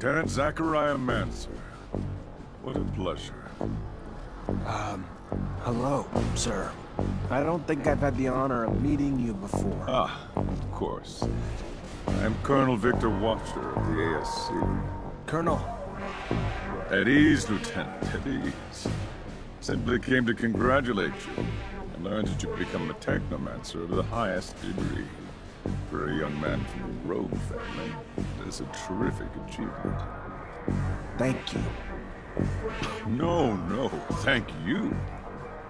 Lieutenant Zachariah Manser. What a pleasure. Hello, sir. I don't think I've had the honor of meeting you before. Ah, of course. I'm Colonel Victor Watcher of the ASC. Colonel. At ease, Lieutenant, at ease. Simply came to congratulate you. I learned that you've become a Technomancer of the highest degree. For a young man from the Rogue family, it's a terrific achievement. Thank you. No, thank you.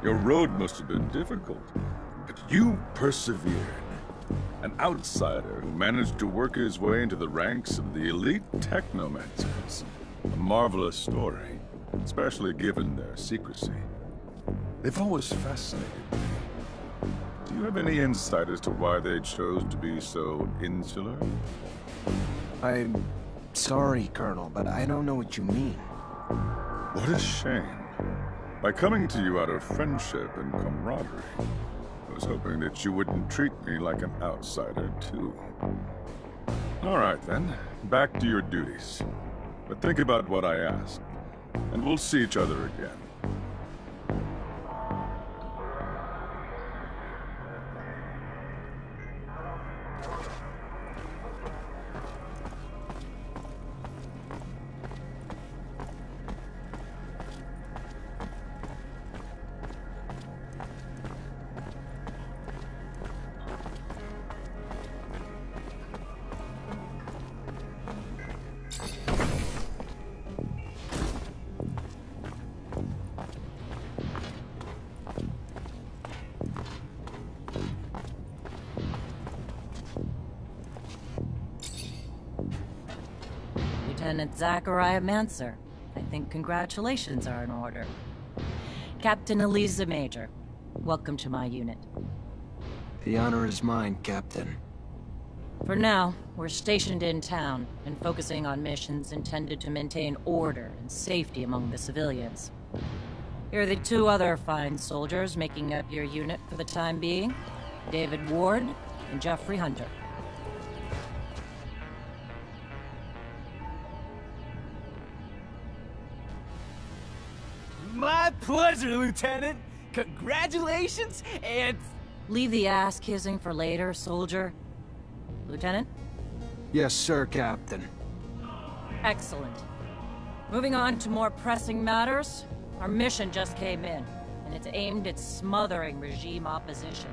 Your road must have been difficult, but you persevered. An outsider who managed to work his way into the ranks of the elite Technomancers. A marvelous story, especially given their secrecy. They've always fascinated me. Do you have any insight as to why they chose to be so insular? I'm sorry, Colonel, but I don't know what you mean. What a shame. By coming to you out of friendship and camaraderie, I was hoping that you wouldn't treat me like an outsider, too. All right, then. Back to your duties. But think about what I asked, and we'll see each other again. Lieutenant Zachariah Manser. I think congratulations are in order. Captain Eliza Major, welcome to my unit. The honor is mine, Captain. For now, we're stationed in town and focusing on missions intended to maintain order and safety among the civilians. Here are the two other fine soldiers making up your unit for the time being, David Ward and Jeffrey Hunter. My pleasure, Lieutenant! Congratulations, and... Leave the ass-kissing for later, soldier. Lieutenant? Yes, sir, Captain. Excellent. Moving on to more pressing matters, our mission just came in, and it's aimed at smothering regime opposition.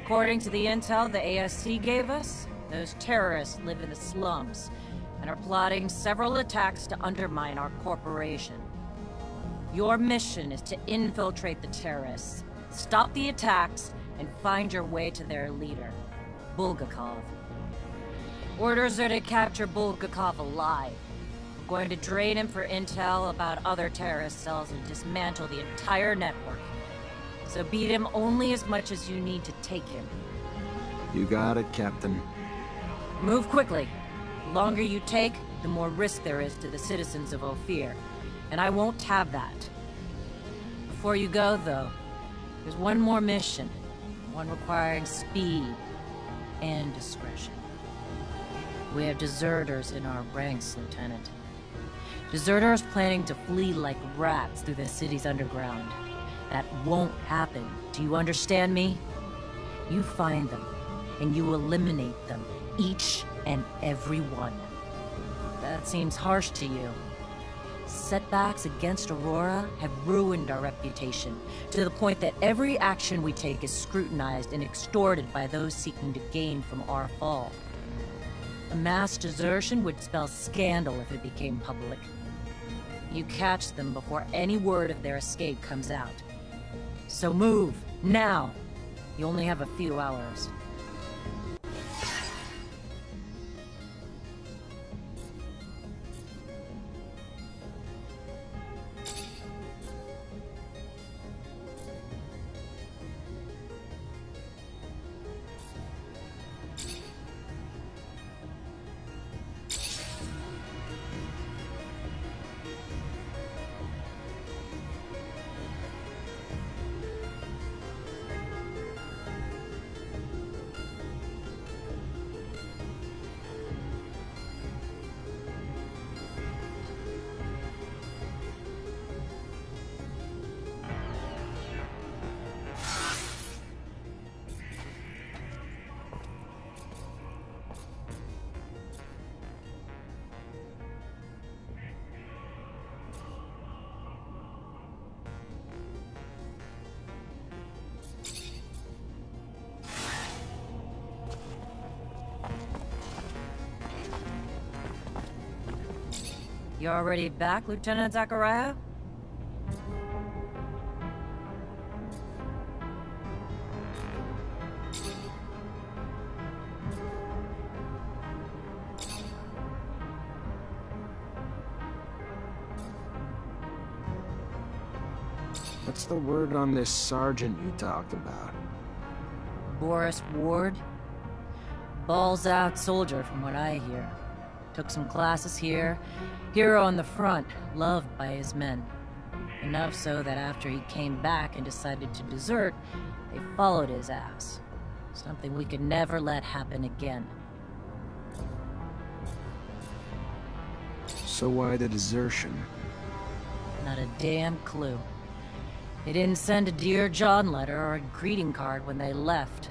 According to the intel the ASC gave us, those terrorists live in the slums, and are plotting several attacks to undermine our corporation. Your mission is to infiltrate the terrorists, stop the attacks, and find your way to their leader, Bulgakov. Orders are to capture Bulgakov alive. We're going to drain him for intel about other terrorist cells and dismantle the entire network. So beat him only as much as you need to take him. You got it, Captain. Move quickly. The longer you take, the more risk there is to the citizens of Ophir. And I won't have that. Before you go, though, there's one more mission. One requiring speed and discretion. We have deserters in our ranks, Lieutenant. Deserters planning to flee like rats through the city's underground. That won't happen. Do you understand me? You find them, and you eliminate them. Each and every one. That seems harsh to you. Setbacks against Aurora have ruined our reputation, to the point that every action we take is scrutinized and extorted by those seeking to gain from our fall. A mass desertion would spell scandal if it became public. You catch them before any word of their escape comes out. So move, now! You only have a few hours. You already back, Lieutenant Zachariah? What's the word on this sergeant you talked about? Boris Ward? Balls out soldier from what I hear. Took some classes here. Hero on the front, loved by his men. Enough so that after he came back and decided to desert, they followed his ass. Something we could never let happen again. So why the desertion? Not a damn clue. They didn't send a Dear John letter or a greeting card when they left.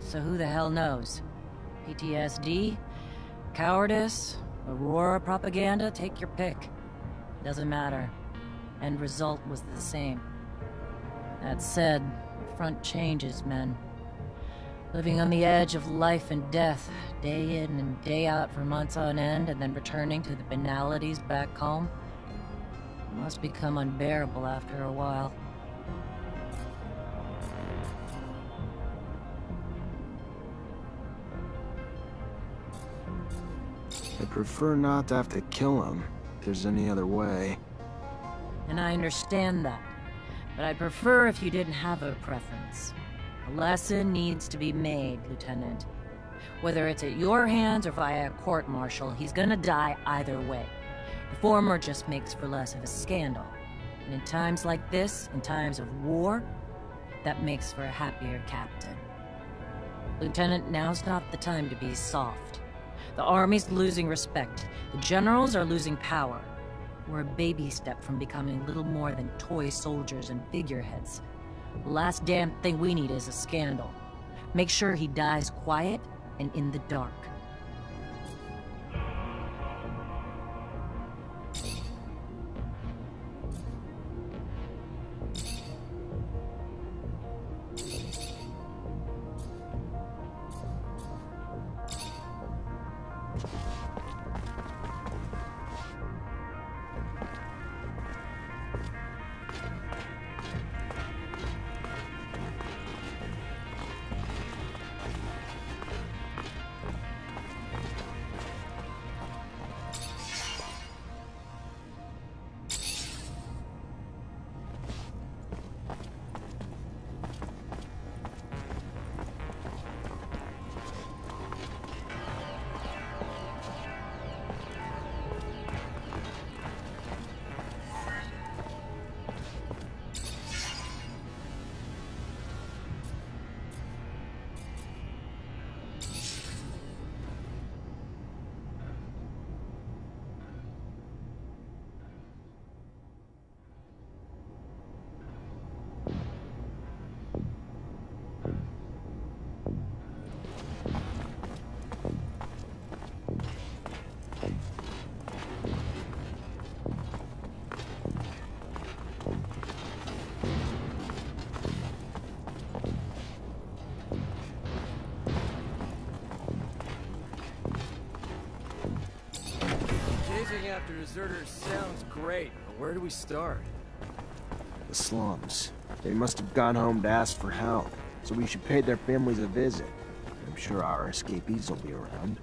So who the hell knows? PTSD? Cowardice? Aurora propaganda? Take your pick. Doesn't matter. End result was the same. That said, the front changes, men. Living on the edge of life and death, day in and day out for months on end, and then returning to the banalities back home, must become unbearable after a while. I'd prefer not to have to kill him, if there's any other way. And I understand that. But I'd prefer if you didn't have a preference. A lesson needs to be made, Lieutenant. Whether it's at your hands or via a court-martial, he's gonna die either way. The former just makes for less of a scandal. And in times like this, in times of war, that makes for a happier captain. Lieutenant, now's not the time to be soft. The army's losing respect. The generals are losing power. We're a baby step from becoming little more than toy soldiers and figureheads. The last damn thing we need is a scandal. Make sure he dies quiet and in the dark. Chasing after deserters sounds great, but where do we start? The slums. They must have gone home to ask for help, so we should pay their families a visit. I'm sure our escapees will be around.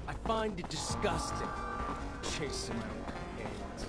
I find it disgusting. Chasing my own companions.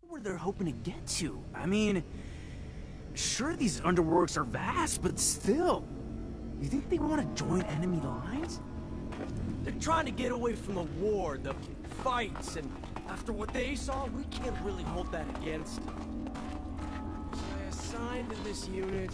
where they're hoping to get to. I mean, sure, these underworks are vast, but still. You think they want to join enemy lines? They're trying to get away from the war, the fights, and after what they saw, we can't really hold that against. So I assigned to this unit.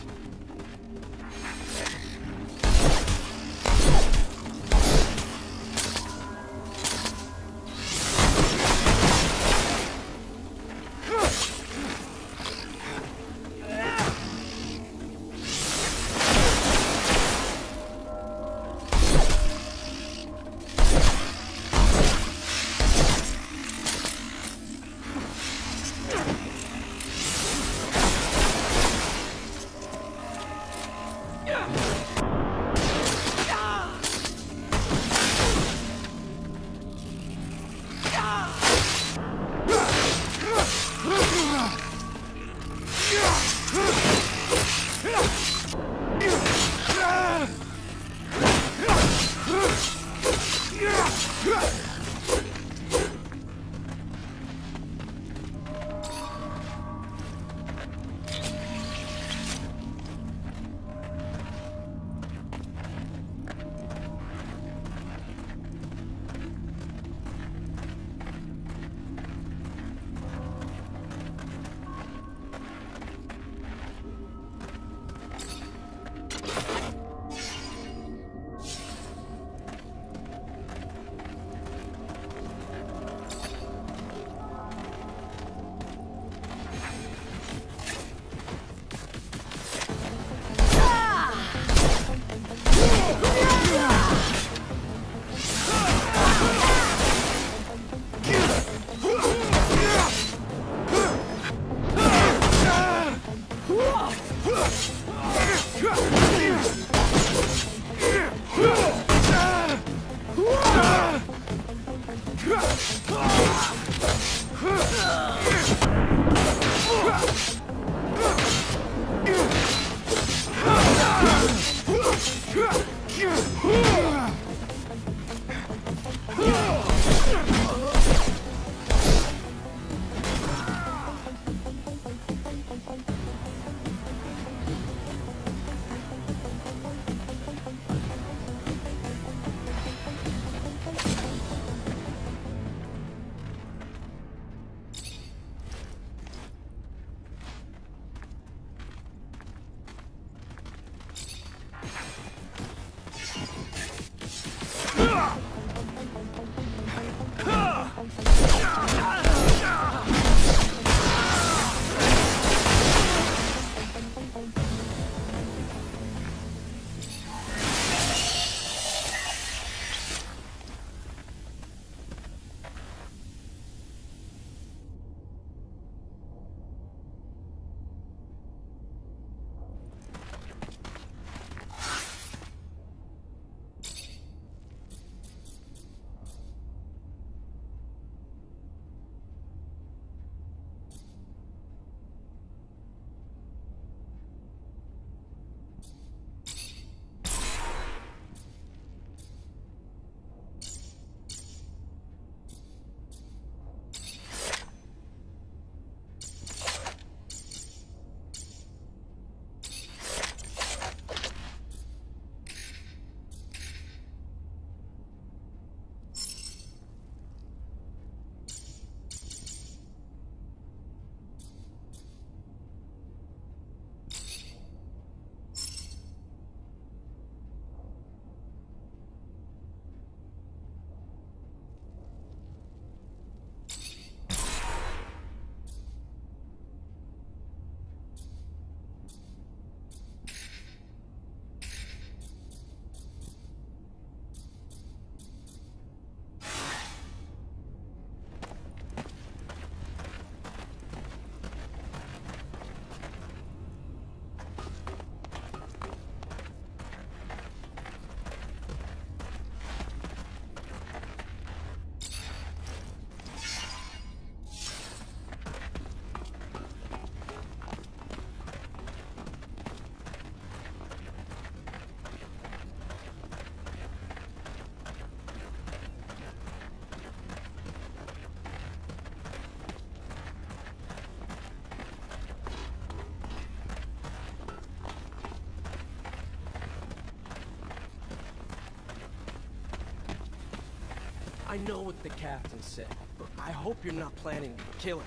I know what the captain said, but I hope you're not planning to kill him.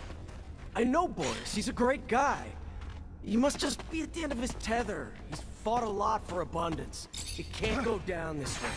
I know Boris, he's a great guy. He must just be at the end of his tether. He's fought a lot for Abundance. It can't go down this way.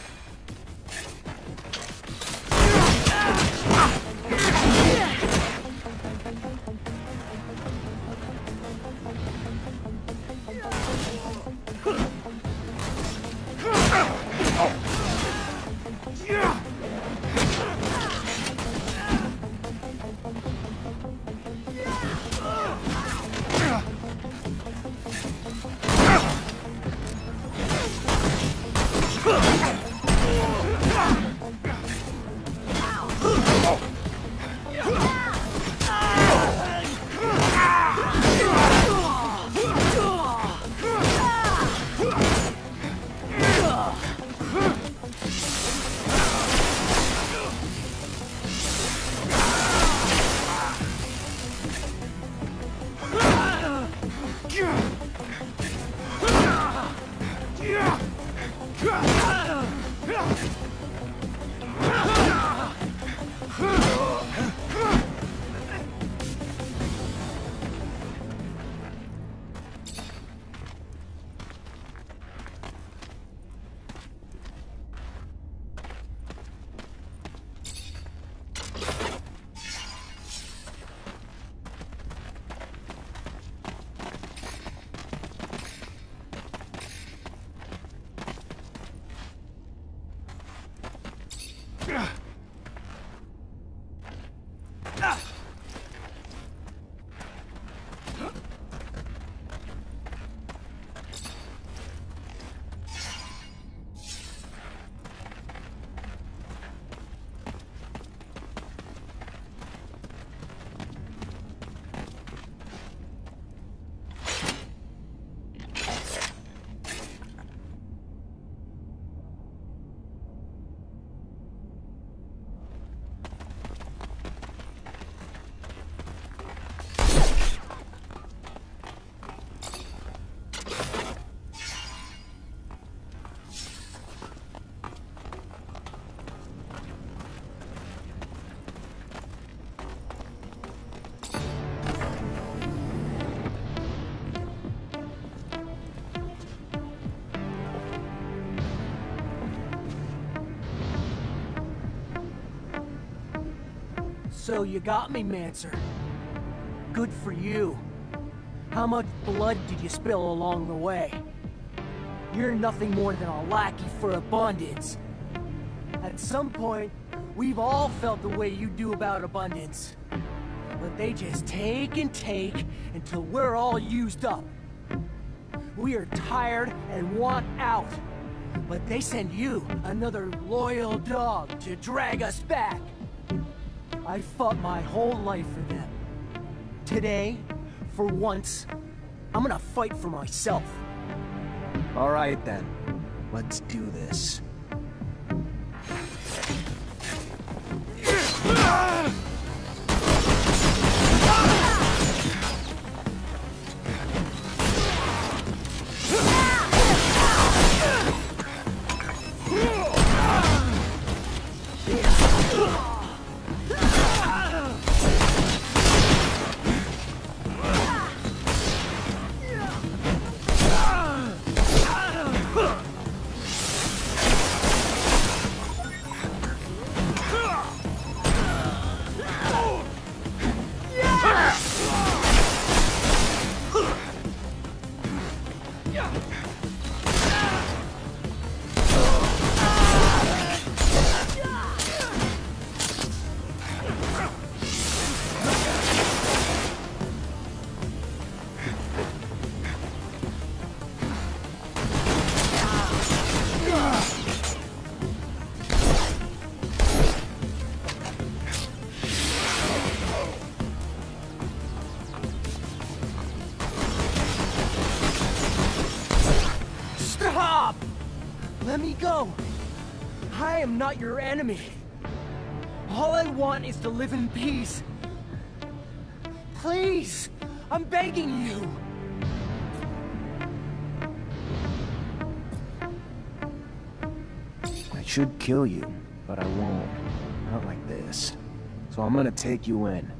So you got me, Mancer. Good for you. How much blood did you spill along the way? You're nothing more than a lackey for Abundance. At some point, we've all felt the way you do about Abundance. But they just take and take until we're all used up. We are tired and want out. But they send you, another loyal dog, to drag us back. I fought my whole life for them. Today, for once, I'm gonna fight for myself. All right then, let's do this. Let me go. I am not your enemy. All I want is to live in peace. Please, I'm begging you. I should kill you, but I won't. Not like this. So I'm gonna take you in.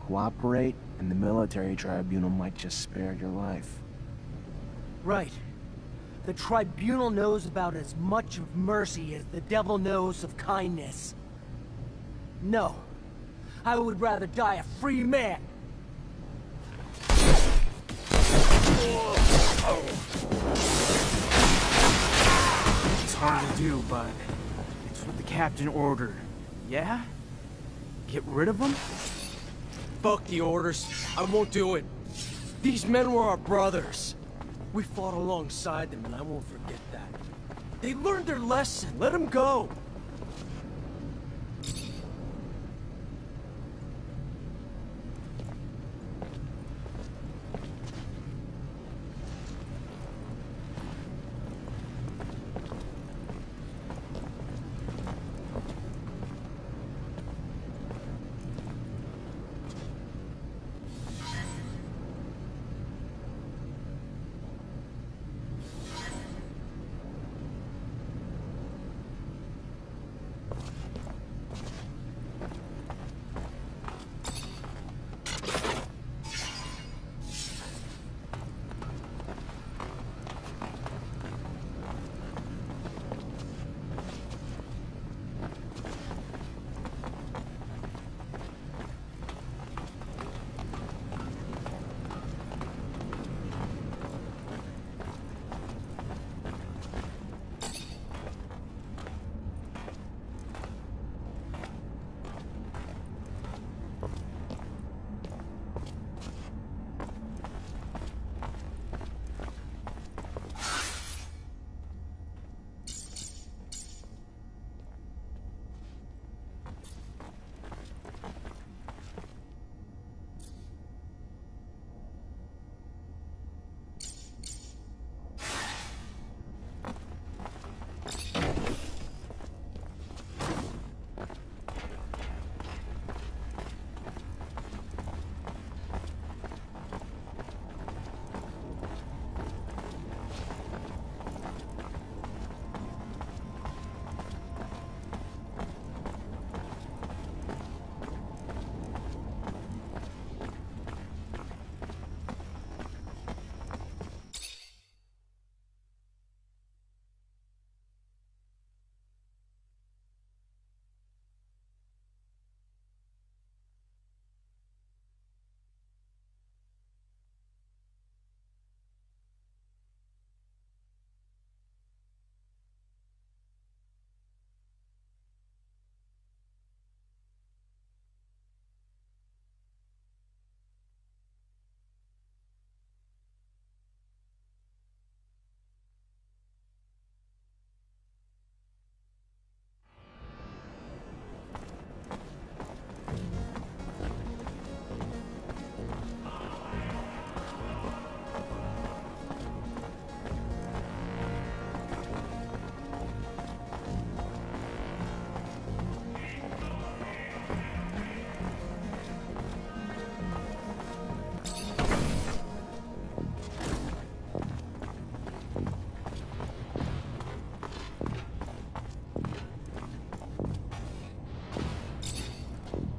Cooperate, and the military tribunal might just spare your life. Right. The tribunal knows about as much of mercy as the devil knows of kindness. No. I would rather die a free man. It's hard to do, but it's what the captain ordered. Yeah? Get rid of them? Fuck the orders. I won't do it. These men were our brothers. We fought alongside them, and I won't forget that. They learned their lesson. Let them go.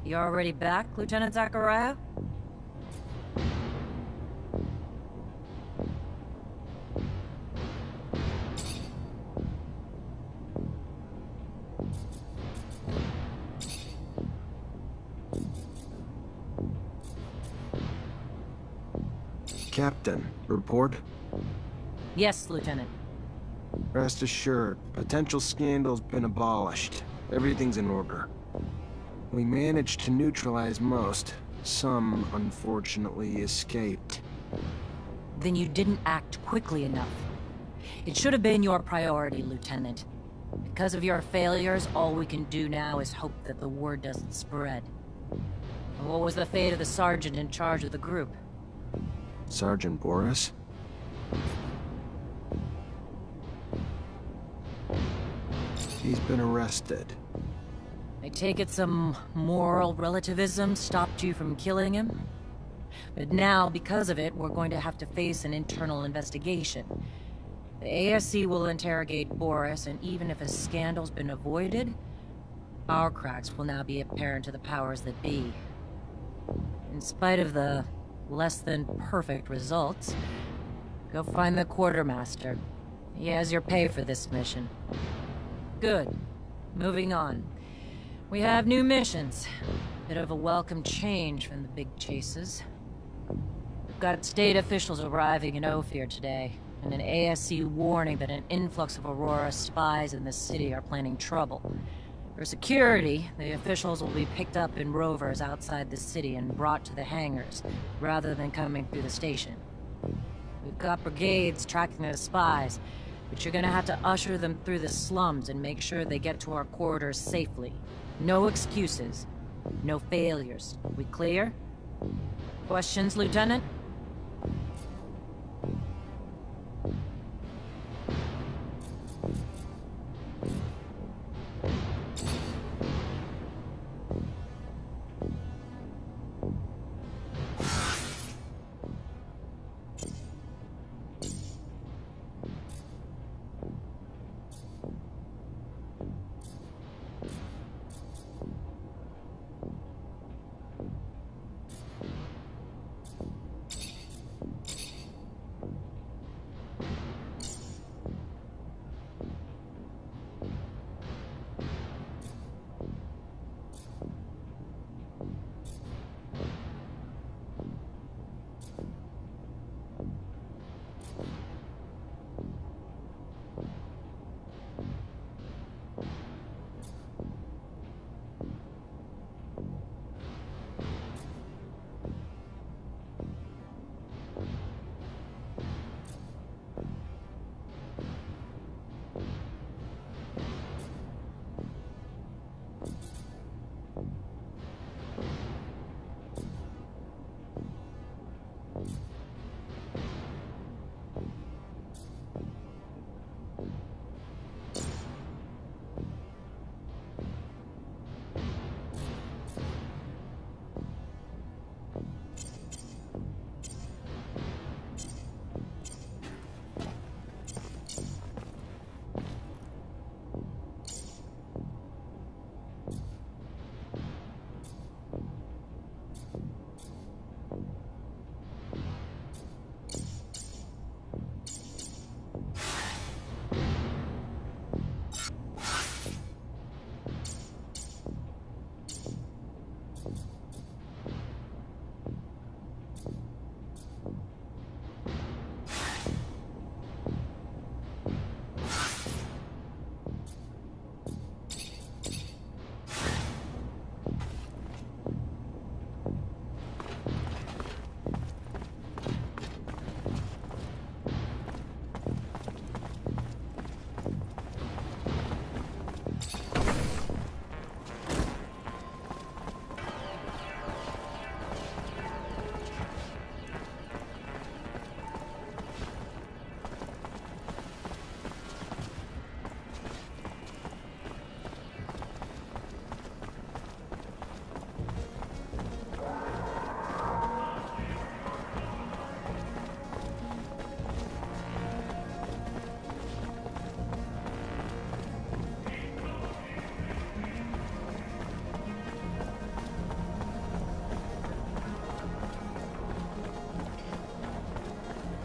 You already back, Lieutenant Zachariah? Captain, report? Yes, Lieutenant. Rest assured, potential scandal's been abolished. Everything's in order. We managed to neutralize most. Some, unfortunately, escaped. Then you didn't act quickly enough. It should have been your priority, Lieutenant. Because of your failures, all we can do now is hope that the word doesn't spread. And what was the fate of the sergeant in charge of the group? Sergeant Boris? He's been arrested. I take it some moral relativism stopped you from killing him? But now, because of it, we're going to have to face an internal investigation. The ASC will interrogate Boris, and even if a scandal's been avoided, Our cracks will now be apparent to the powers that be. In spite of the less than perfect results, go find the quartermaster. He has your pay for this mission. Good. Moving on. We have new missions. Bit of a welcome change from the big chases. We've got state officials arriving in Ophir today, and an ASC warning that an influx of Aurora spies in the city are planning trouble. For security, the officials will be picked up in rovers outside the city and brought to the hangars, rather than coming through the station. We've got brigades tracking the spies, but you're gonna have to usher them through the slums and make sure they get to our quarters safely. No excuses. No failures. We clear? Questions, Lieutenant?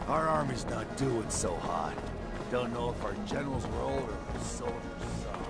Our army's not doing so hot. Don't know if our generals were old or our soldiers soft.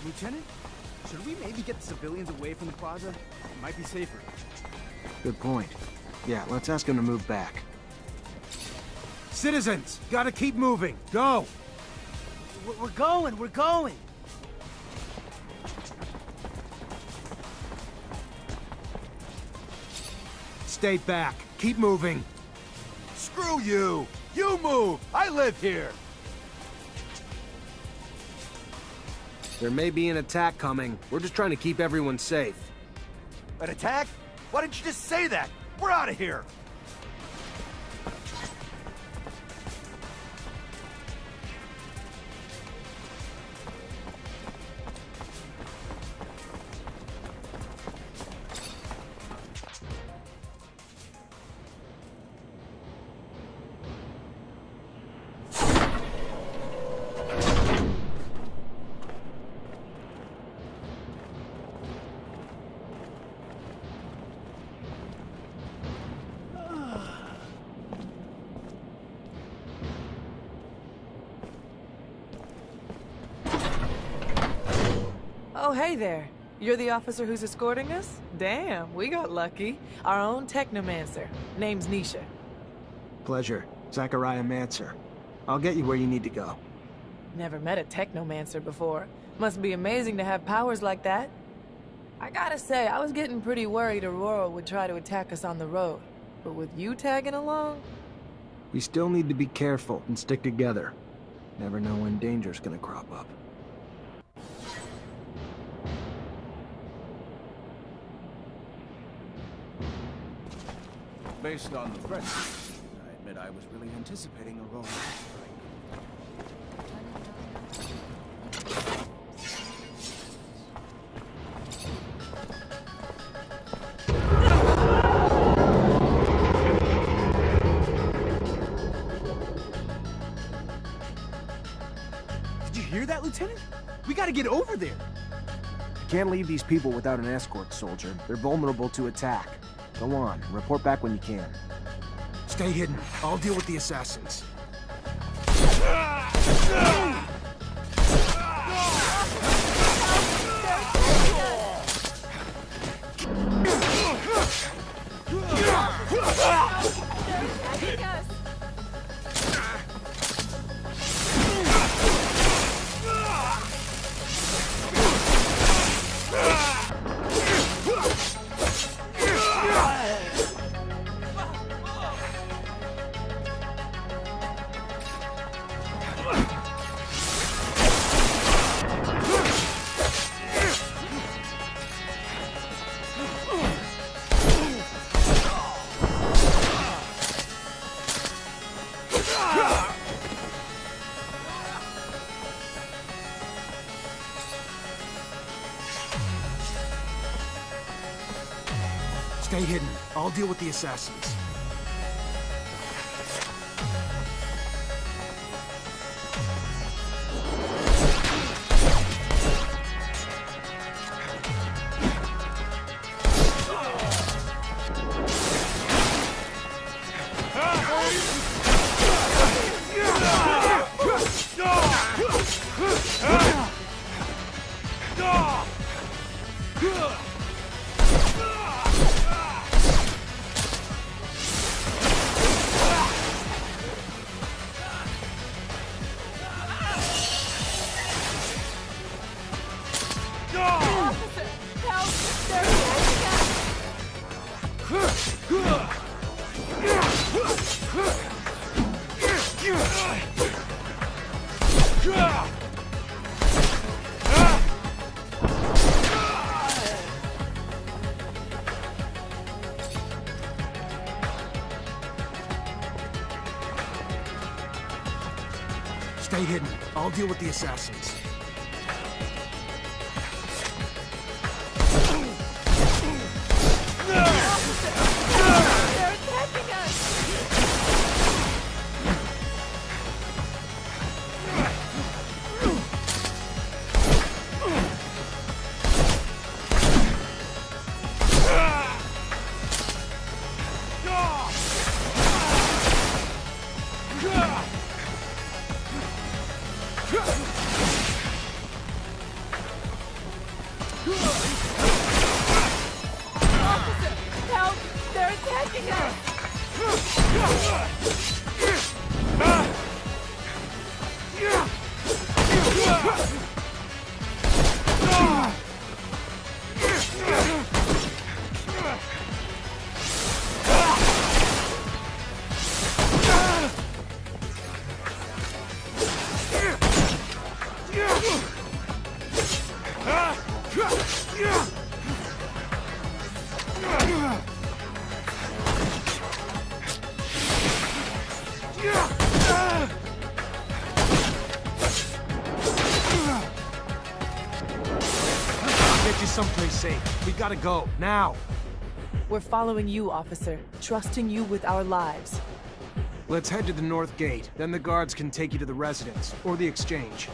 Lieutenant? Should we maybe get the civilians away from the plaza? It might be safer. Good point. Yeah, let's ask him to move back. Citizens, gotta keep moving. Go! We're going, we're going! Stay back. Keep moving. Screw you! You move! I live here! There may be an attack coming. We're just trying to keep everyone safe. An attack? Why didn't you just say that? We're out of here! Oh, hey there. You're the officer who's escorting us? Damn, we got lucky. Our own Technomancer. Name's Nisha. Pleasure. Zachariah Mancer. I'll get you where you need to go. Never met a Technomancer before. Must be amazing to have powers like that. I gotta say, I was getting pretty worried Aurora would try to attack us on the road. But with you tagging along? We still need to be careful and stick together. Never know when danger's gonna crop up. Based on the threat, I admit I was really anticipating a roll strike. Did you hear that, Lieutenant? We gotta get over there. Can't leave these people without an escort, soldier. They're vulnerable to attack. Go on, report back when you can. Stay hidden. I'll deal with the assassins. Stay hidden. I'll deal with the assassins. Stay hidden. I'll deal with the assassins. Get you someplace safe. We gotta go, now. We're following you, officer, trusting you with our lives. Let's head to the north gate. Then the guards can take you to the residence, or the exchange.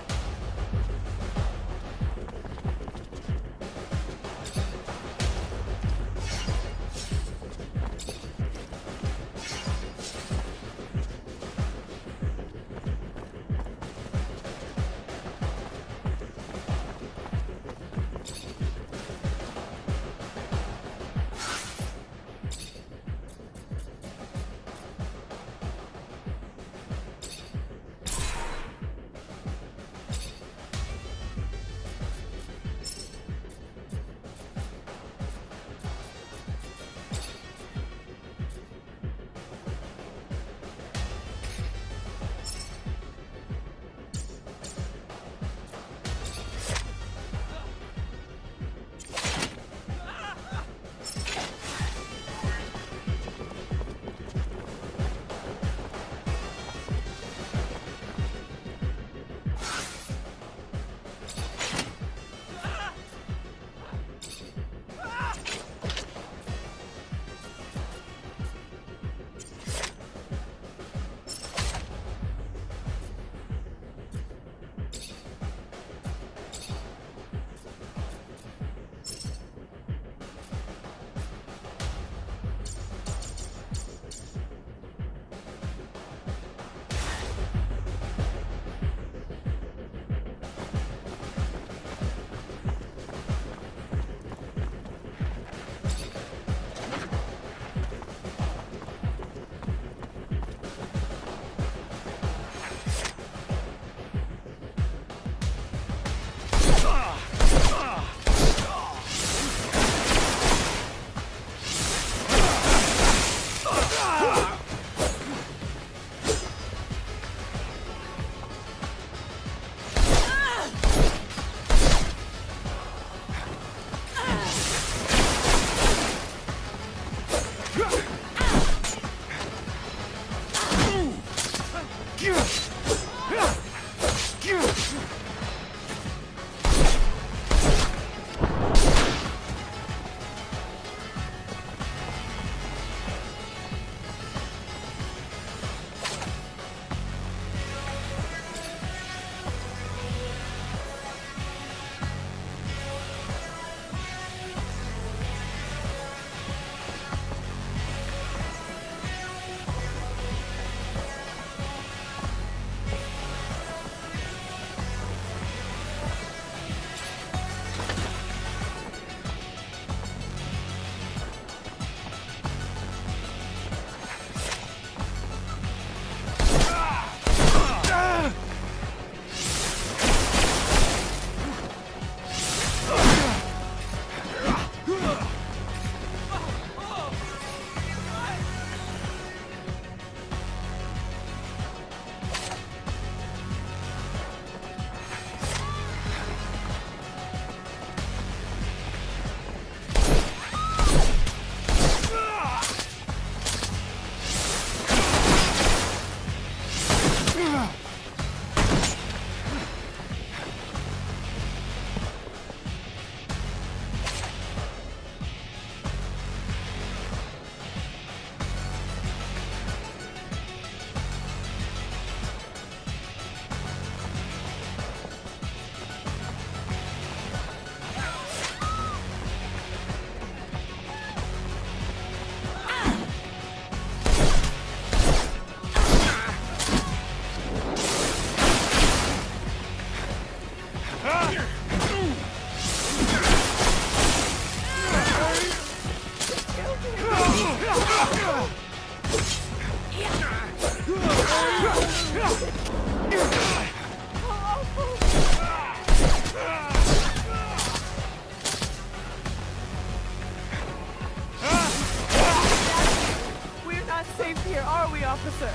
we, officer?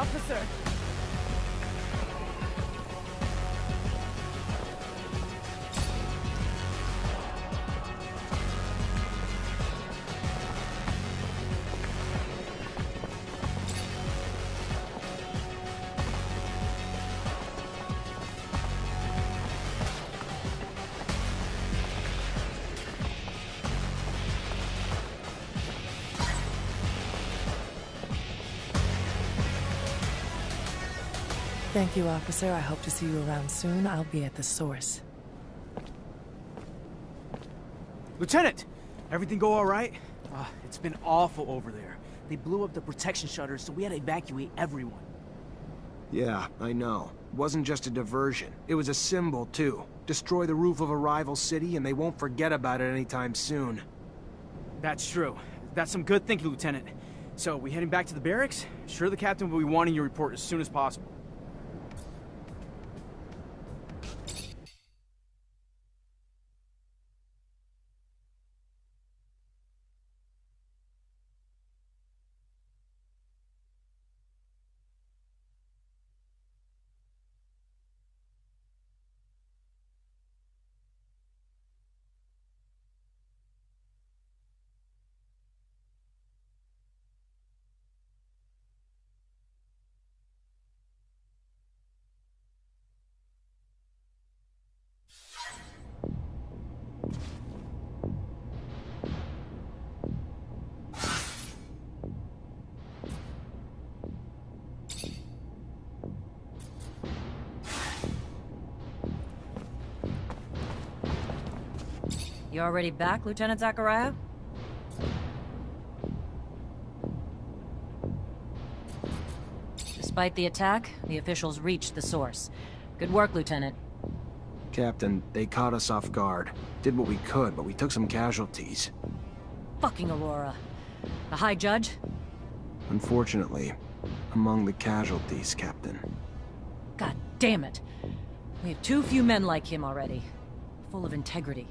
Officer! Thank you, officer. I hope to see you around soon. I'll be at the source. Lieutenant! Everything go all right? It's been awful over there. They blew up the protection shutters, so we had to evacuate everyone. Yeah, I know. It wasn't just a diversion. It was a symbol, too. Destroy the roof of a rival city, and they won't forget about it anytime soon. That's true. That's some good thinking, Lieutenant. So, we heading back to the barracks? Sure, the captain will be wanting your report as soon as possible. You already back, Lieutenant Zachariah? Despite the attack, the officials reached the source. Good work, Lieutenant. Captain, they caught us off guard. Did what we could, but we took some casualties. Fucking Aurora. The High Judge? Unfortunately, among the casualties, Captain. God damn it. We have too few men like him already. Full of integrity.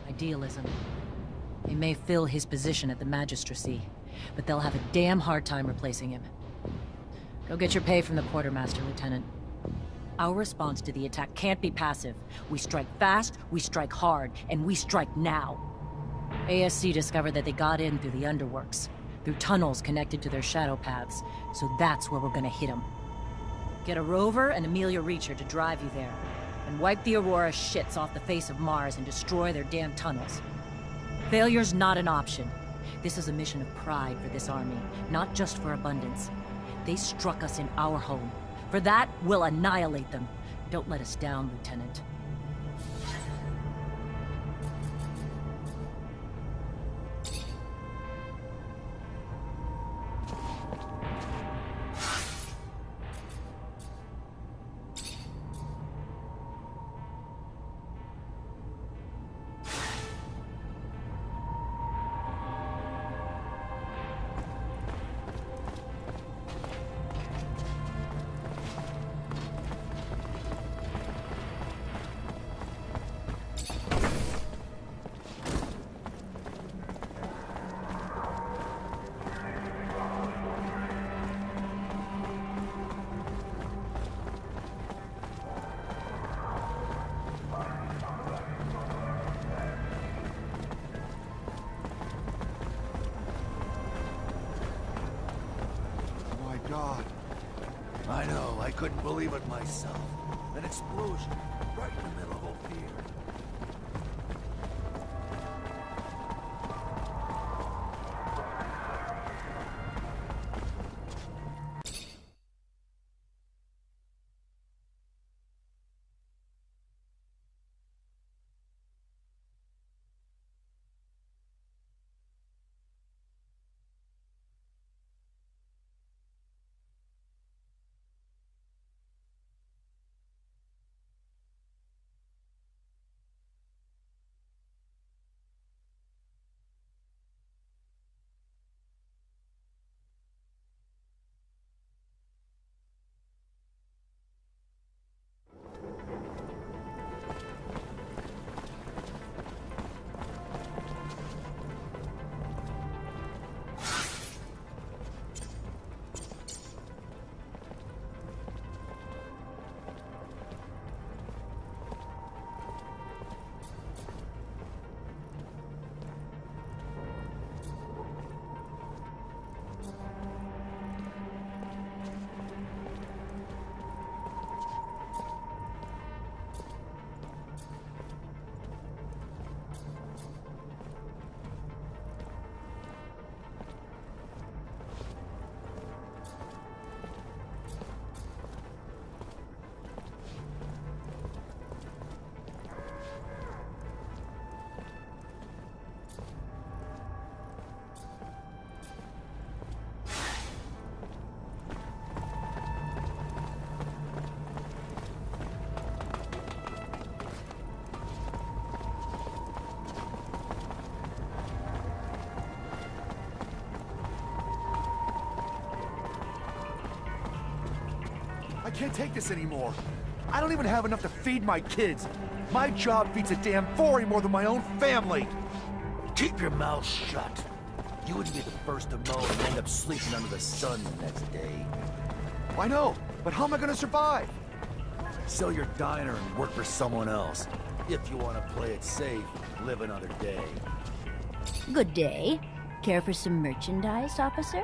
Idealism. They may fill his position at the magistracy, but they'll have a damn hard time replacing him. Go get your pay from the quartermaster, Lieutenant. Our response to the attack can't be passive. We strike fast, we strike hard, and we strike now. ASC discovered that they got in through the underworks, through tunnels connected to their shadow paths, so that's where we're gonna hit them. Get a rover and Amelia Reacher to drive you there, and wipe the Aurora shits off the face of Mars and destroy their damn tunnels. Failure's not an option. This is a mission of pride for this army, not just for abundance. They struck us in our home. For that, we'll annihilate them. Don't let us down, Lieutenant. God. I know, I couldn't believe it myself. An explosion, right in the middle of Ophir. I can't take this anymore. I don't even have enough to feed my kids. My job feeds a damn 40 more than my own family. Keep your mouth shut. You wouldn't be the first to moan and end up sleeping under the sun the next day. I know, but how am I gonna survive? Sell your diner and work for someone else. If you want to play it safe, live another day. Good day. Care for some merchandise, officer?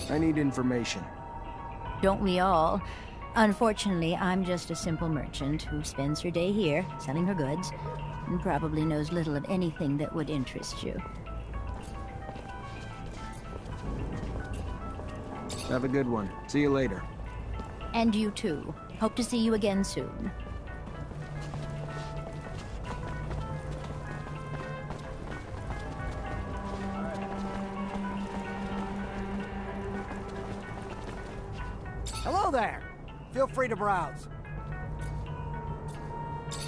I need information. Don't we all? Unfortunately, I'm just a simple merchant who spends her day here, selling her goods, and probably knows little of anything that would interest you. Have a good one. See you later. And you too. Hope to see you again soon. Hello there. Feel free to browse.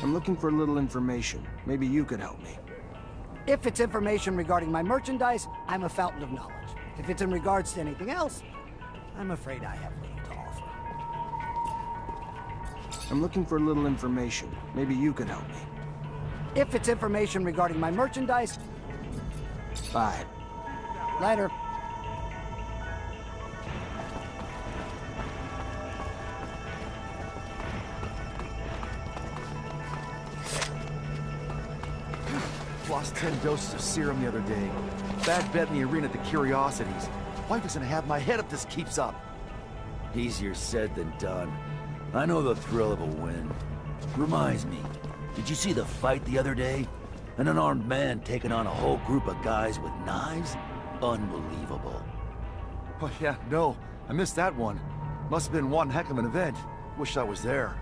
I'm looking for a little information. Maybe you could help me. If it's information regarding my merchandise, I'm a fountain of knowledge. If it's in regards to anything else, I'm afraid I have little to offer. I'm looking for a little information. Maybe you could help me. If it's information regarding my merchandise, Bye. later. Lost 10 doses of serum the other day. Bad bet in the arena at the Curiosities. Wife is gonna have my head if this keeps up. Easier said than done. I know the thrill of a win. Reminds me, did you see the fight the other day? An unarmed man taking on a whole group of guys with knives? Unbelievable. Oh yeah, no. I missed that one. Must have been one heck of an event. Wish I was there.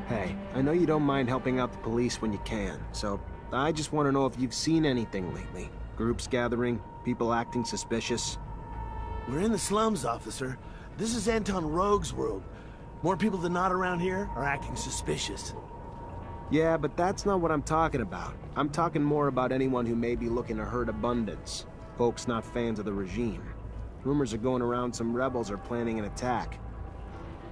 Hey, I know you don't mind helping out the police when you can, so I just want to know if you've seen anything lately. Groups gathering, people acting suspicious. We're in the slums, officer. This is Anton Rogue's world. More people than not around here are acting suspicious. Yeah, but that's not what I'm talking about. I'm talking more about anyone who may be looking to hurt Abundance. Folks not fans of the regime. Rumors are going around some rebels are planning an attack.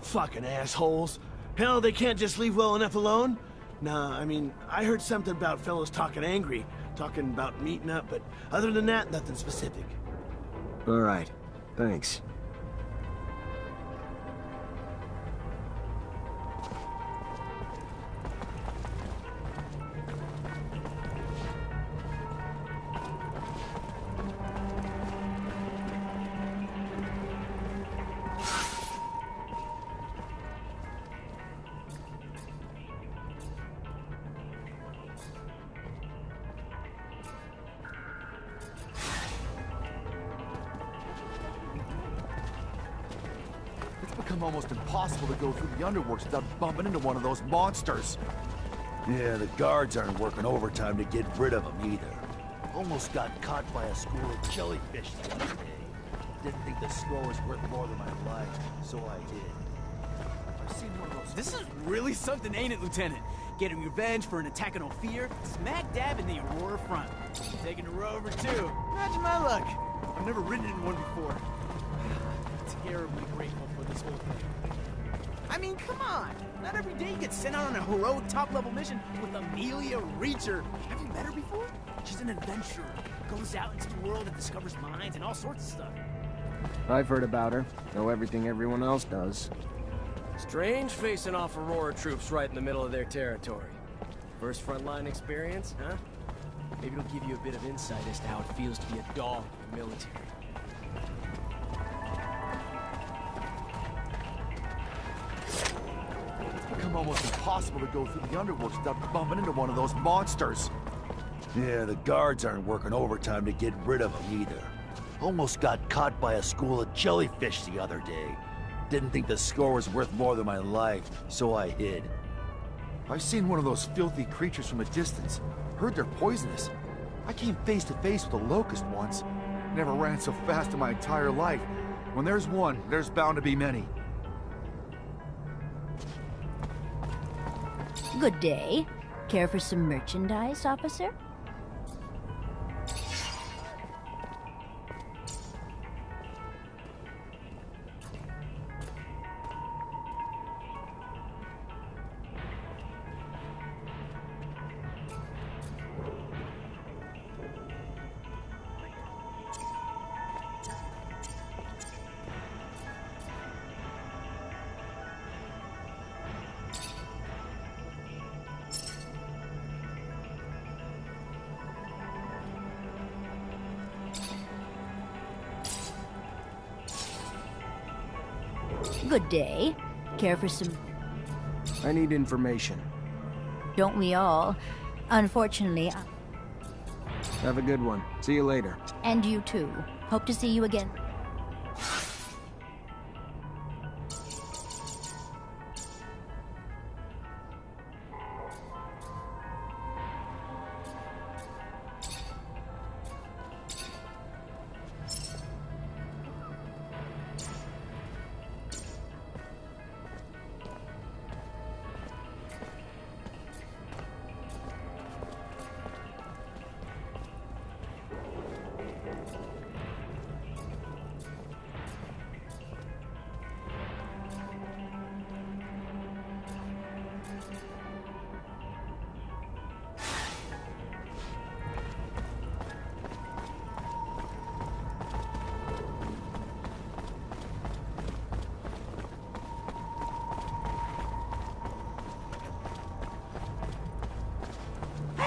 Fucking assholes. Hell, they can't just leave well enough alone? Nah, I mean, I heard something about fellows talking angry, talking about meeting up, but other than that, nothing specific. All right, thanks. It's become almost impossible to go through the underworks without bumping into one of those monsters. Yeah, the guards aren't working overtime to get rid of them either. Almost got caught by a school of jellyfish the other day. Didn't think the score was worth more than my life, so I did. I've seen one of those. This is really something, ain't it, Lieutenant? Getting revenge for an attack on Ophir, smack dab in the Aurora front. Taking a rover, too. Imagine my luck. I've never ridden in one before. Terribly grateful for this whole thing. I mean, come on! Not every day you get sent out on a heroic top-level mission with Amelia Reacher. Have you met her before? She's an adventurer. Goes out into the world and discovers mines and all sorts of stuff. I've heard about her. Know everything everyone else does. Strange facing off Aurora troops right in the middle of their territory. First frontline experience, huh? Maybe it'll give you a bit of insight as to how it feels to be a dog in the military. It's become almost impossible to go through the underworks without bumping into one of those monsters. Yeah, the guards aren't working overtime to get rid of them either. Almost got caught by a school of jellyfish the other day. Didn't think the score was worth more than my life, so I hid. I've seen one of those filthy creatures from a distance. Heard they're poisonous. I came face to face with a locust once. Never ran so fast in my entire life. When there's one, there's bound to be many. Good day. Care for some merchandise, officer? Good day. Care for some... I need information. Don't we all? Unfortunately, Have a good one. See you later. and you too. Hope to see you again.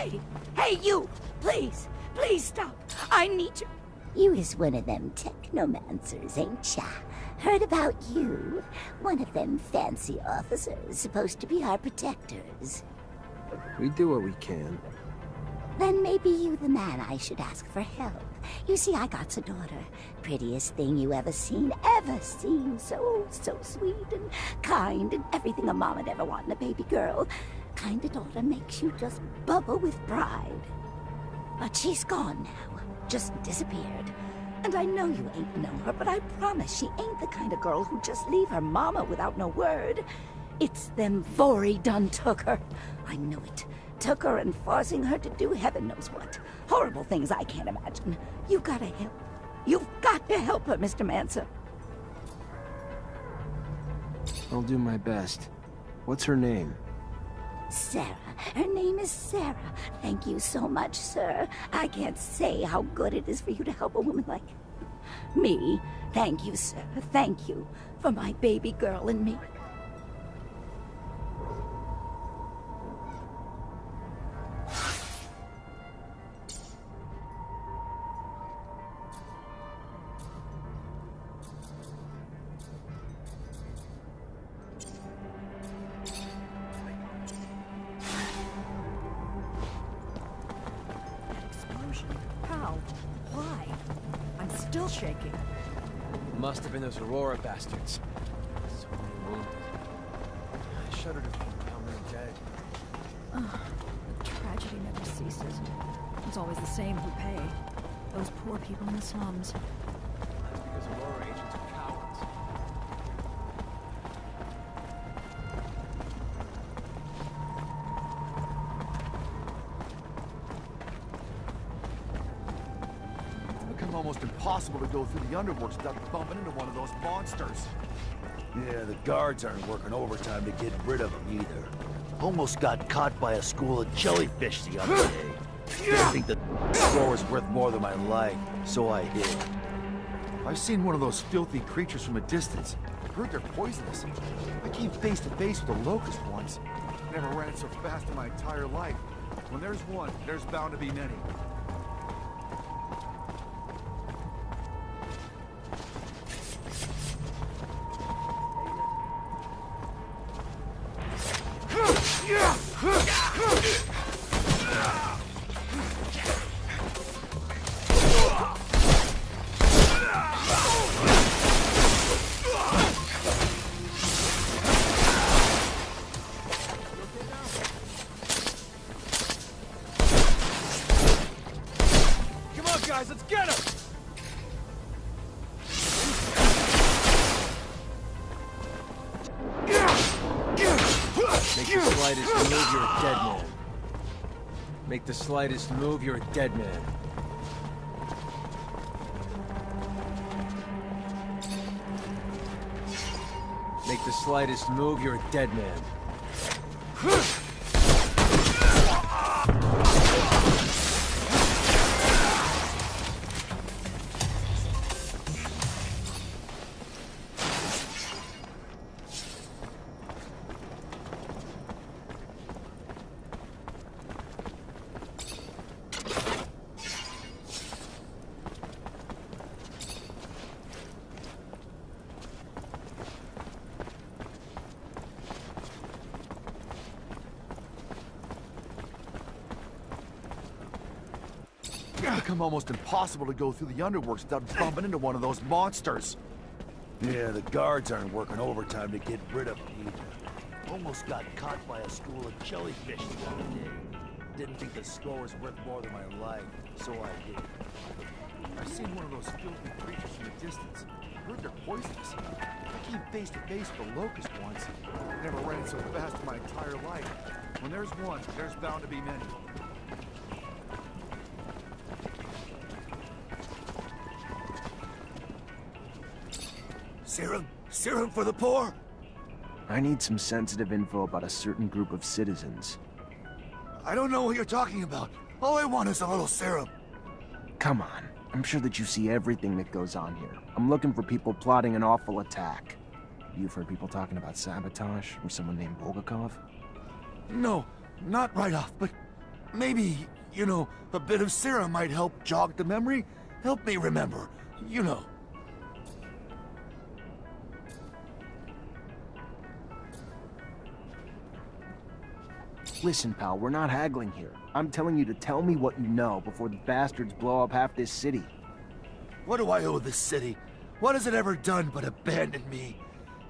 Hey! Hey, you! Please! Please stop! I need you! You is one of them Technomancers, ain't ya? Heard about you. One of them fancy officers supposed to be our protectors. We do what we can. Then maybe you the man I should ask for help. You see, I got a daughter. Prettiest thing you ever seen, ever seen. So sweet and kind and everything a mom would ever want in a baby girl. Kind of daughter makes you just bubble with pride. But she's gone now. Just disappeared. And I know you ain't know her, but I promise she ain't the kind of girl who just leave her mama without no word. It's them Vori done took her. I know it. Took her and forcing her to do heaven knows what. Horrible things I can't imagine. You gotta help. You've got to help her, Mr. Mancer. I'll do my best. What's her name? Sarah. Her name is Sarah. Thank you so much, sir. I can't say how good it is for you to help a woman like me. Thank you, sir. Thank you for my baby girl and me. How? Why? I'm still shaking. Must have been those Aurora bastards. So many wounded. I shudder to think how many dead. The tragedy never ceases. It's always the same who pay. Those poor people in the slums. That's because Aurora agents are cowards. It's become almost impossible to go through the underworks without bumping into one of those monsters. Yeah, the guards aren't working overtime to get rid of them either. Almost got caught by a school of jellyfish the other day. Didn't think the score was worth more than my life, so I hid. I've seen one of those filthy creatures from a distance. I've heard they're poisonous. I came face to face with a locust once. Never ran so fast in my entire life. When there's one, there's bound to be many. Guys, let's get him! Make the slightest move, you're a dead man. Make the slightest move, you're a dead man. Make the slightest move, you're a dead man. It's become almost impossible to go through the underworks without bumping into one of those monsters. Yeah, the guards aren't working overtime to get rid of them either. Almost got caught by a school of jellyfish the other day. Didn't think the score was worth more than my life, so I hid. I've seen one of those filthy creatures from a distance. I heard they're poisonous. I came face to face with a locust once. Never ran so fast in my entire life. When there's one, there's bound to be many. Serum? Serum for the poor? I need some sensitive info about a certain group of citizens. I don't know what you're talking about. All I want is a little serum. Come on. I'm sure that you see everything that goes on here. I'm looking for people plotting an awful attack. You've heard people talking about sabotage from someone named Bulgakov? No, not right off, but Maybe, you know, a bit of serum might help jog the memory. Help me remember, you know. Listen, pal, we're not haggling here. I'm telling you to tell me what you know before the bastards blow up half this city. What do I owe this city? What has it ever done but abandon me?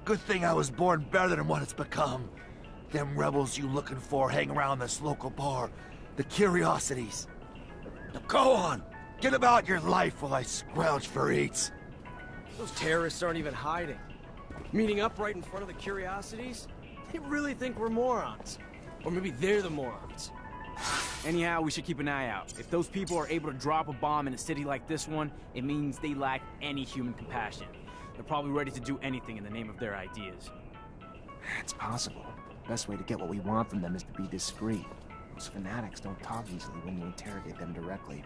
Good thing I was born better than what it's become. Them rebels you looking for hang around this local bar. The Curiosities. Now go on! Get about your life while I scrouge for eats. Those terrorists aren't even hiding. Meeting up right in front of the Curiosities? They really think we're morons. Or maybe they're the morons. Anyhow, we should keep an eye out. If those people are able to drop a bomb in a city like this one, it means they lack any human compassion. They're probably ready to do anything in the name of their ideas. It's possible. Best way to get what we want from them is to be discreet. Those fanatics don't talk easily when you interrogate them directly.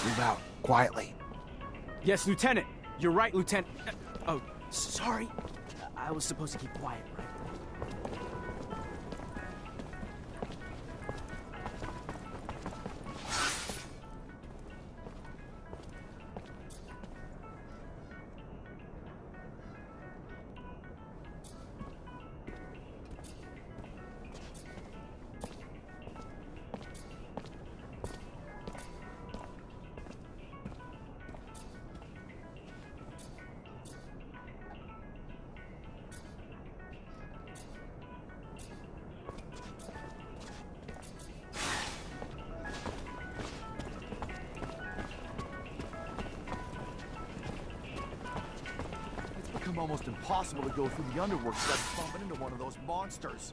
Move out, quietly. Yes, Lieutenant! You're right, Lieutenant. Oh, sorry. I was supposed to keep quiet, right? Almost impossible to go through the underworld without bumping into one of those monsters.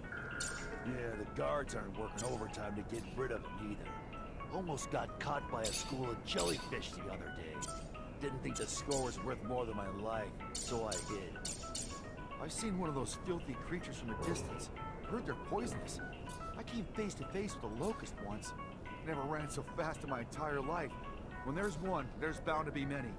Yeah, the guards aren't working overtime to get rid of him either. Almost got caught by a school of jellyfish the other day. Didn't think the score was worth more than my life, so I hid. I've seen one of those filthy creatures from a distance. Heard they're poisonous. I came face to face with a locust once. Never ran so fast in my entire life. When there's one, there's bound to be many.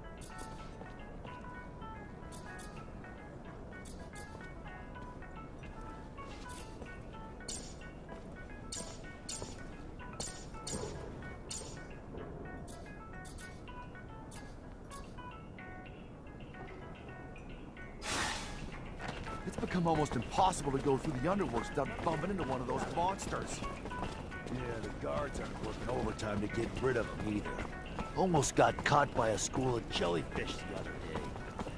It's become almost impossible to go through the underworld without bumping into one of those monsters. Yeah, the guards aren't working overtime to get rid of him either. Almost got caught by a school of jellyfish the other day.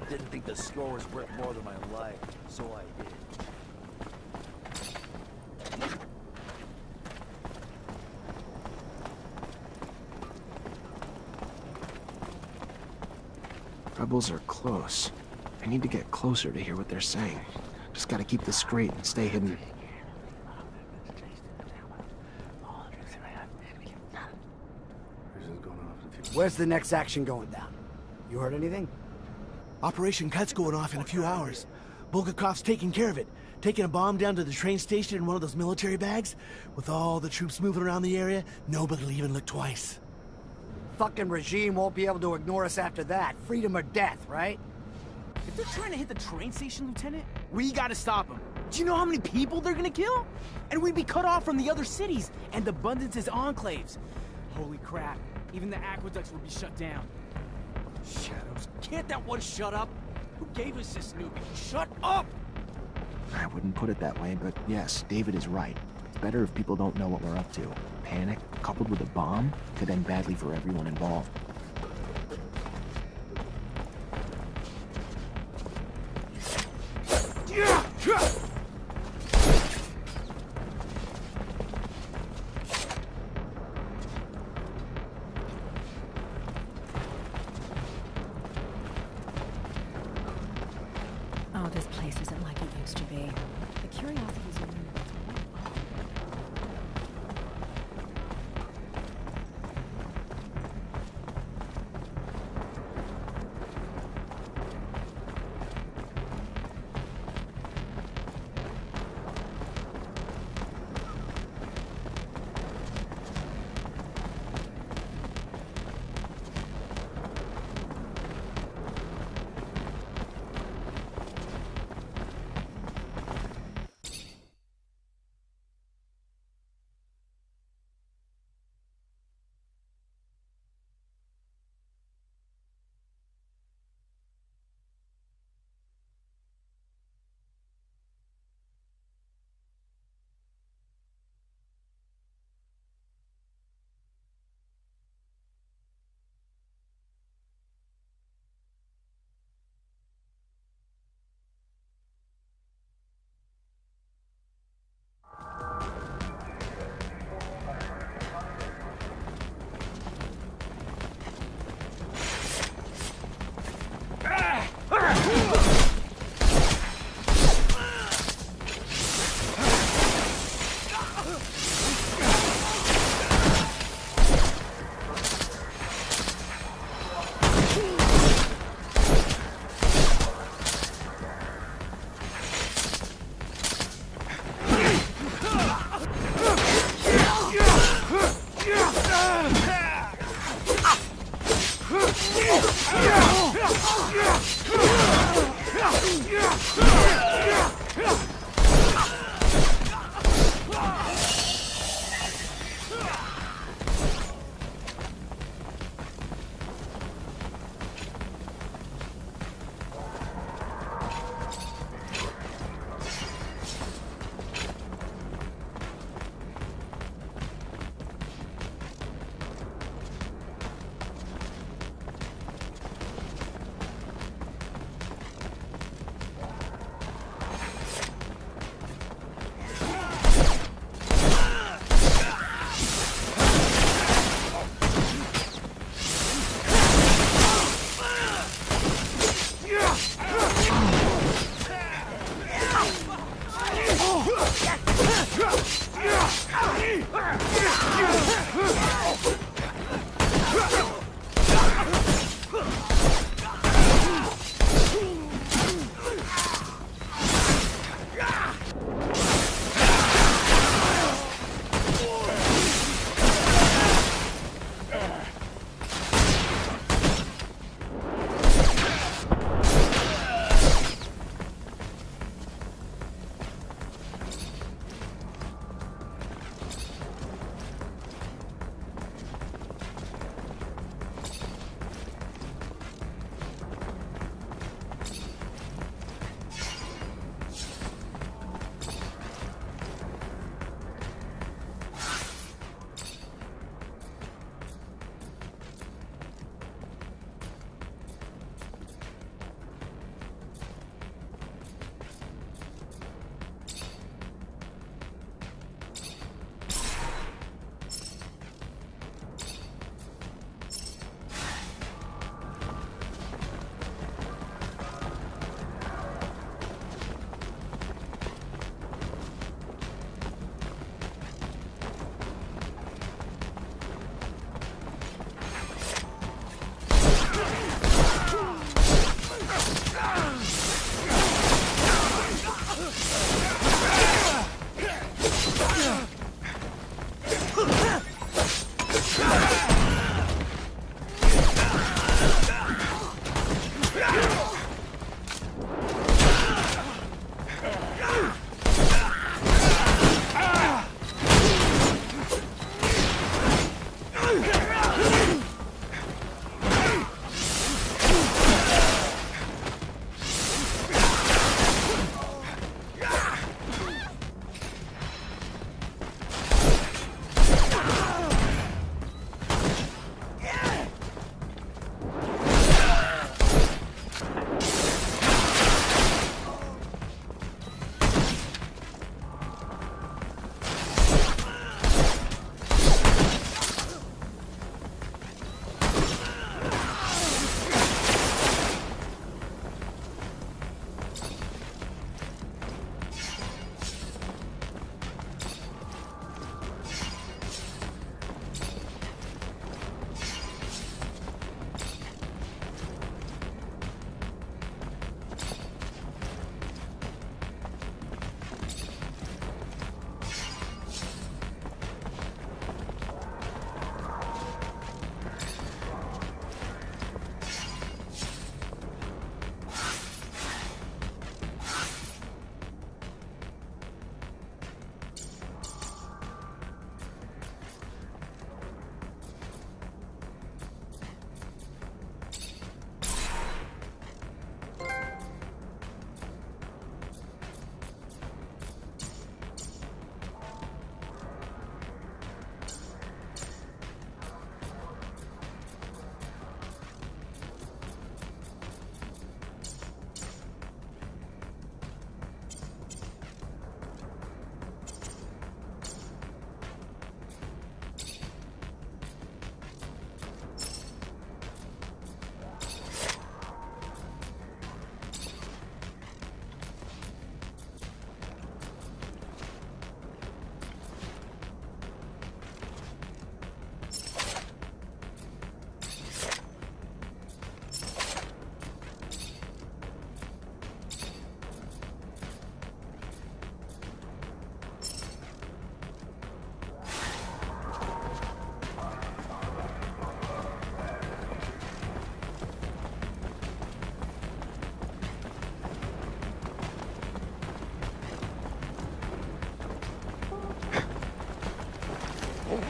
Didn't think the score was worth more than my life, so I hid. Rebels are close. I need to get closer to hear what they're saying. Just gotta keep discreet and stay hidden. Where's the next action going down? You heard anything? Operation Cut's going off in a few hours. Bulgakov's taking care of it. Taking a bomb down to the train station in one of those military bags. With all the troops moving around the area, nobody'll even look twice. Fucking regime won't be able to ignore us after that. Freedom or death, right? If they're trying to hit the train station, Lieutenant, we gotta stop them. Do you know how many people they're gonna kill? And we'd be cut off from the other cities and Abundance's enclaves. Holy crap, even the aqueducts would be shut down. Shadows, can't that one shut up? Who gave us this newbie? Shut up! I wouldn't put it that way, but yes, David is right. It's better if people don't know what we're up to. Panic, coupled with a bomb, could end badly for everyone involved. Oh, this place isn't like it used to be. The Curiosities are...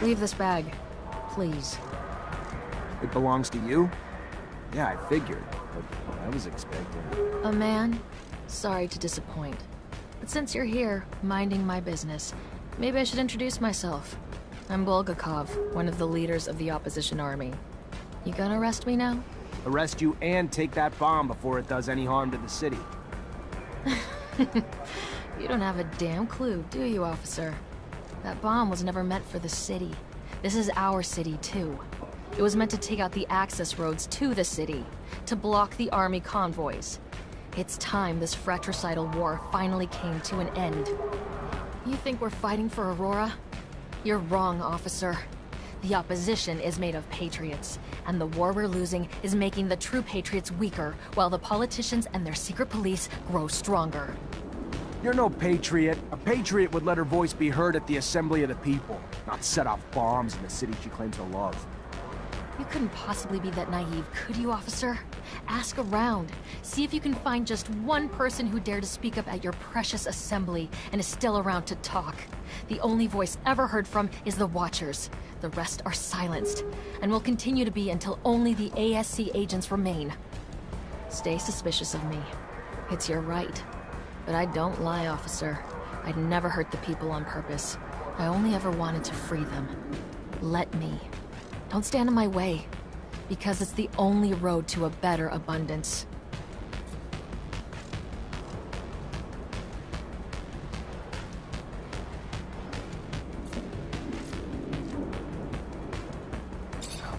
Leave this bag, please. It belongs to you? Yeah, I figured, but I was expecting... A man? Sorry to disappoint. But since you're here, minding my business, maybe I should introduce myself. I'm Bulgakov, one of the leaders of the opposition army. You gonna arrest me now? Arrest you and take that bomb before it does any harm to the city. You don't have a damn clue, do you, officer? That bomb was never meant for the city. This is our city, too. It was meant to take out the access roads to the city, to block the army convoys. It's time this fratricidal war finally came to an end. You think we're fighting for Aurora? You're wrong, officer. The opposition is made of patriots, and the war we're losing is making the true patriots weaker, while the politicians and their secret police grow stronger. You're no patriot. A patriot would let her voice be heard at the assembly of the people, not set off bombs in the city she claims to love. You couldn't possibly be that naive, could you, officer? Ask around. See if you can find just one person who dared to speak up at your precious assembly and is still around to talk. The only voice ever heard from is the Watchers. The rest are silenced, and will continue to be until only the ASC agents remain. Stay suspicious of me. It's your right. But I don't lie, officer. I'd never hurt the people on purpose. I only ever wanted to free them. Let me. Don't stand in my way, because it's the only road to a better abundance.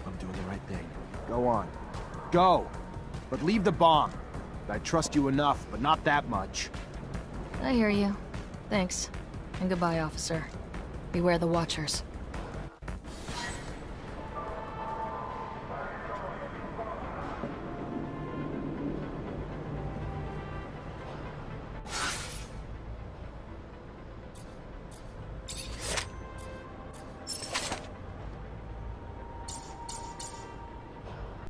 I'm doing the right thing. Go on. Go! But leave the bomb. I trust you enough, but not that much. I hear you. Thanks. And goodbye, officer. Beware the Watchers.